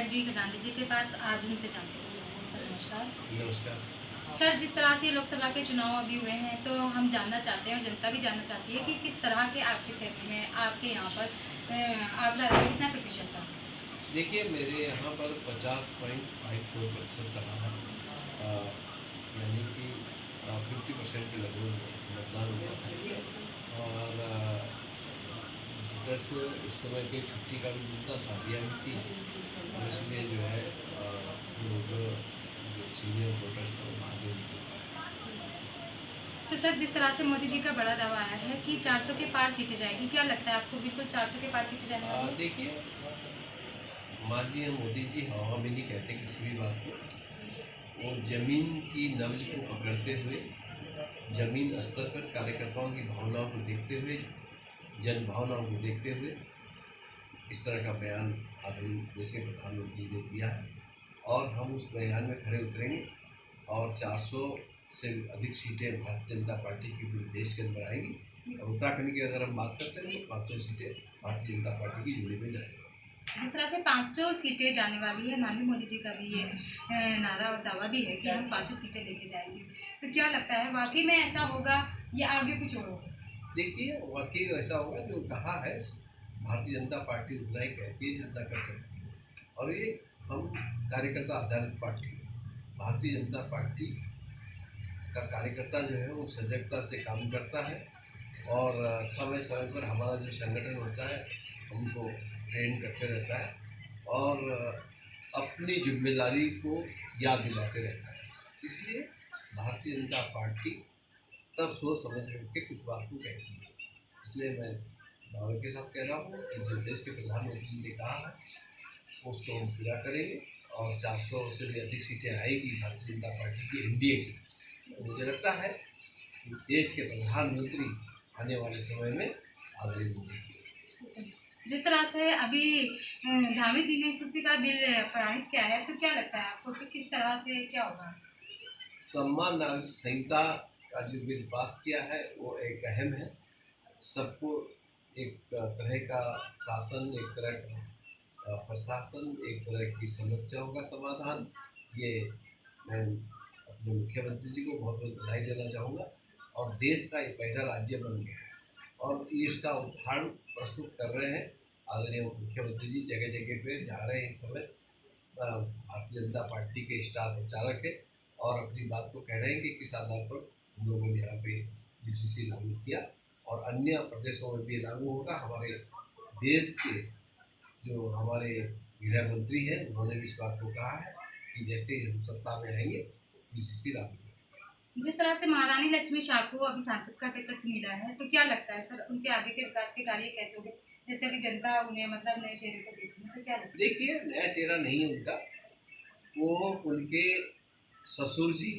जी खजानवी जी के पास, आज उनसे जानते हैं। सर नमस्कार। नमस्कार। सर, जिस तरह से लोकसभा के चुनाव अभी हुए हैं, तो हम जानना चाहते हैं और जनता भी जानना चाहती है कि किस तरह के आपके क्षेत्र में, आपके यहाँ पर आपका कितना प्रतिशत था? देखिए, मेरे यहाँ पर 50.54% रहा है। यानी कि 50% के लगभग मतदान हुआ है। और वोटर्स उस समय पे छुट्टी का भी दिन था, शादियाँ भी थी, और इसलिए जो है लोग जो सीनियर वोटर्स थे वो बाहर नहीं निकल पाए। तो सर, जिस तरह से मोदी जी का बड़ा दावा आया है कि 400 के पार सीटें जाएगी, क्या लगता है आपको बिल्कुल 400 के पार सीटें जाने वाली है? देखिए, माननीय मोदी जी हवा में नहीं कहते किसी भी बात को। वो ज़मीन की नब्ज़ को पकड़ते हुए, ज़मीन स्तर पर कार्यकर्ताओं की भावनाओं को देखते हुए, जन भावनाओं को देखते हुए इस तरह का बयान आदरणीय देश के प्रधानमंत्री ने दिया है, और हम उस बयान में खरे उतरेंगे। और 400 से अधिक सीटें भारतीय जनता पार्टी की पूरे देश के अंदर आएंगी, और उत्तराखंड की अगर हम बात करते हैं तो 500 सीटें भारतीय जनता पार्टी की झोली में जाएंगी। जिस तरह से 500 सीटें जाने वाली है, माननीय मोदी जी का भी ये नारा और दावा भी है कि हम 500 सीटें लेके जाएंगे, तो क्या लगता है वाकई में ऐसा होगा या आगे कुछ और होगा? देखिए, वाकई ऐसा होगा जो कहा है भारतीय जनता पार्टी उतना ही कहती है जितना कर सकती है, और ये हम कार्यकर्ता आधारित पार्टी है। भारतीय जनता पार्टी का कार्यकर्ता जो है वो सजगता से काम करता है, और समय समय पर हमारा जो संगठन होता है हमको ट्रेन करते रहता है, और अपनी जिम्मेदारी को याद दिलाते रहता है। इसलिए भारतीय जनता पार्टी तब सोच समझ के कुछ बात को कहती है। इसलिए मैं दावे के साथ कह रहा हूँ कि जो देश के प्रधानमंत्री ने कहा है उसको हम पूरा करेंगे, और 400 से भी अधिक सीटें आएगी भारतीय जनता पार्टी की, एनडीए की। तो मुझे लगता है कि देश के प्रधानमंत्री आने वाले समय में आदरणीय मोदी जी। जिस तरह से अभी धामी जी ने एसएससी का बिल पारित किया है, तो क्या लगता है आपको कि किस तरह से क्या होगा? सम्मान नागरिक संहिता का जो बिल पास किया है वो एक अहम है। सबको एक तरह का शासन, एक तरह का प्रशासन, एक तरह की समस्याओं का समाधान, ये मैं अपने मुख्यमंत्री जी को बहुत बहुत बधाई देना चाहूँगा। और देश का ये पहला राज्य बन गया है, और ये इसका उदाहरण प्रस्तुत कर रहे हैं आदरणीय मुख्यमंत्री जी। जगह जगह पे जा रहे हैं इस समय, भारतीय जनता पार्टी के स्टार प्रचारक है, और अपनी बात को कह रहे हैं कि किस आधार पर हम लोगों ने यहाँ पे यूसीसी लागू किया, और अन्य प्रदेशों में भी लागू होगा। हमारे देश के जो हमारे गृह मंत्री हैं उन्होंने भी इस बात को कहा है कि जैसे ही हम सत्ता में आएंगे यूसीसी लागू करेंगे। जिस तरह से महारानी लक्ष्मी शाह को अभी सांसद का टिकट मिला है, तो क्या लगता है सर उनके आगे के विकास के कार्य कैसे होंगे? जैसे अभी जनता उन्हें मतलब नए चेहरे को देखती है, तो क्या लगता है? देखिए, नया चेहरा नहीं है उनका। वो उनके ससुर जी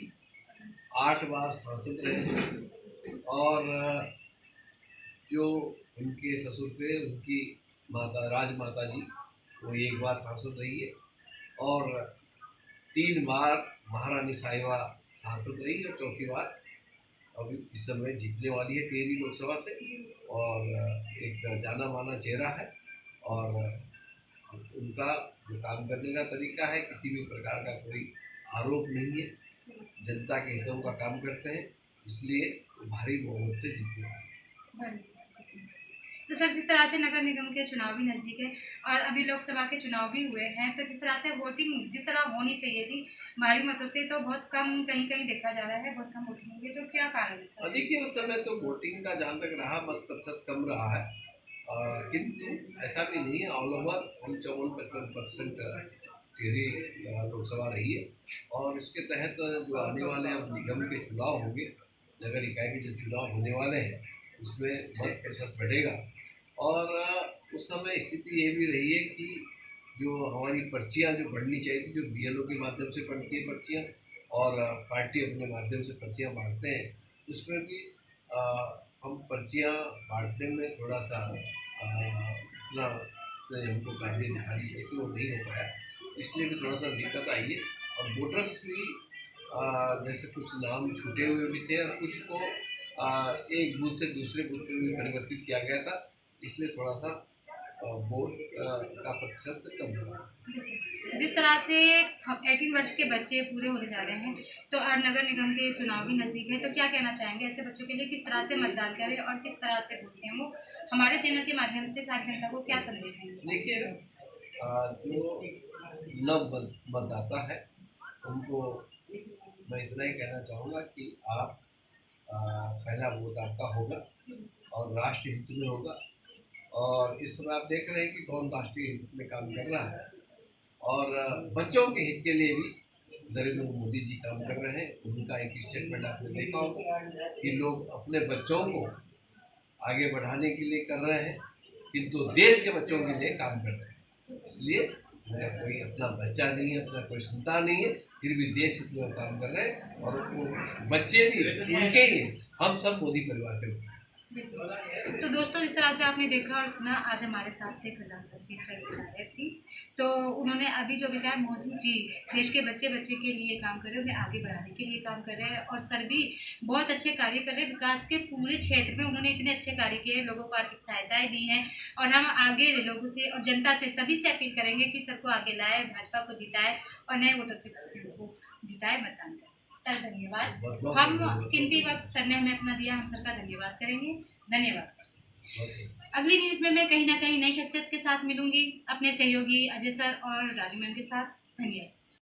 8 बार सांसद रहे, और जो उनके ससुर थे उनकी माता राजमाता जी, वो 1 बार सांसद रही है, और 3 बार महारानी साहिबा सांसद रही, और चौथी बार अभी इस समय जीतने वाली है टिहरी लोकसभा से। और एक जाना माना चेहरा है, और उनका जो काम करने का तरीका है, किसी भी प्रकार का कोई आरोप नहीं है, जनता के हितों का काम करते हैं, इसलिए भारी बहुमत से जीतने वाले हैं। तो सर, जिस तरह से नगर निगम के चुनाव भी नज़दीक है और अभी लोकसभा के चुनाव भी हुए हैं, तो जिस तरह से वोटिंग जिस तरह होनी चाहिए थी भारी मतों से, तो बहुत कम कहीं कहीं देखा जा रहा है, बहुत कम वोटिंग हुई है, तो क्या कारण है सर? देखिए, उस समय तो वोटिंग का जहाँ तक रहा मत प्रतिशत कम रहा है, किंतु ऐसा भी नहीं है। ऑल ओवर हम 54-55% टिहरी लोकसभा रही है, और इसके तहत जो आने वाले अब निगम के चुनाव होंगे, नगर इकाई के जो चुनाव होने वाले हैं उसमें मत प्रतिशत बढ़ेगा। और उस समय स्थिति ये भी रही है कि जो हमारी पर्चियाँ जो बढ़नी चाहिए थी, जो बीएलओ के माध्यम से बढ़ती है पर्चियाँ, और पार्टी अपने माध्यम से पर्चियाँ बांटते हैं, उसमें भी हम पर्चियाँ बांटने में थोड़ा सा उतना उसमें हमको काफ़ी दिखानी चाहिए कि वो नहीं हो पाया, इसलिए भी थोड़ा सा दिक्कत आई है। और वोटर्स भी जैसे कुछ नाम छूटे हुए भी थे, और कुछ को एक बूथ से दूसरे बूथ पे भी परिवर्तित किया गया था, इसलिए थोड़ा सा वोट का प्रतिशत कम हुआ। जिस तरह से 18 वर्ष के बच्चे पूरे होने जा रहे हैं, तो और नगर निगम के चुनाव भी नज़दीक है, तो क्या कहना चाहेंगे ऐसे बच्चों के लिए, किस तरह से मतदान करें और किस तरह से वोट दें? वो हमारे चैनल के माध्यम से सारी जनता को क्या संदेश देंगे? देखिए, जो नव मतदाता है उनको मैं इतना ही कहना चाहूँगा कि आप पहला वोट आपका होगा और राष्ट्र हित में होगा। और इस समय आप देख रहे हैं कि कौन राष्ट्रीय हित में काम कर रहा है, और बच्चों के हित के लिए भी नरेंद्र मोदी जी काम कर रहे हैं। उनका एक स्टेटमेंट आपने देखा होगा कि लोग अपने बच्चों को आगे बढ़ाने के लिए कर रहे हैं, किंतु देश के बच्चों के लिए काम कर रहे हैं। इसलिए मेरा कोई अपना बच्चा नहीं है, अपना कोई संतान नहीं है, फिर भी देश हित में काम कर रहे हैं, और वो बच्चे भी उनके ही हैं। हम सब मोदी परिवार के लोग हैं। तो दोस्तों, जिस तरह से आपने देखा और सुना, आज हमारे साथ थे खजानची जी सर विधायक जी। तो उन्होंने अभी जो बताया, मोदी जी देश के बच्चे बच्चे के लिए काम कर रहे हैं, उन्हें आगे बढ़ाने के लिए काम कर रहे हैं, और सर भी बहुत अच्छे कार्य कर रहे हैं। विकास के पूरे क्षेत्र में उन्होंने इतने अच्छे कार्य किए हैं, लोगों को आर्थिक सहायताएँ दी हैं, और हम आगे लोगों से और जनता से सभी से अपील करेंगे कि सर को आगे लाए, भाजपा को जिताए और नए वोटों से फिर को जिताए, मतदान करें। सर धन्यवाद। हम कीमती वक्त सर ने हमें अपना दिया, हम सर का धन्यवाद करेंगे। धन्यवाद सर। अगली न्यूज़ में मैं कहीं ना कहीं नई शख्सियत के साथ मिलूंगी, अपने सहयोगी अजय सर और राजू मैम के साथ। धन्यवाद।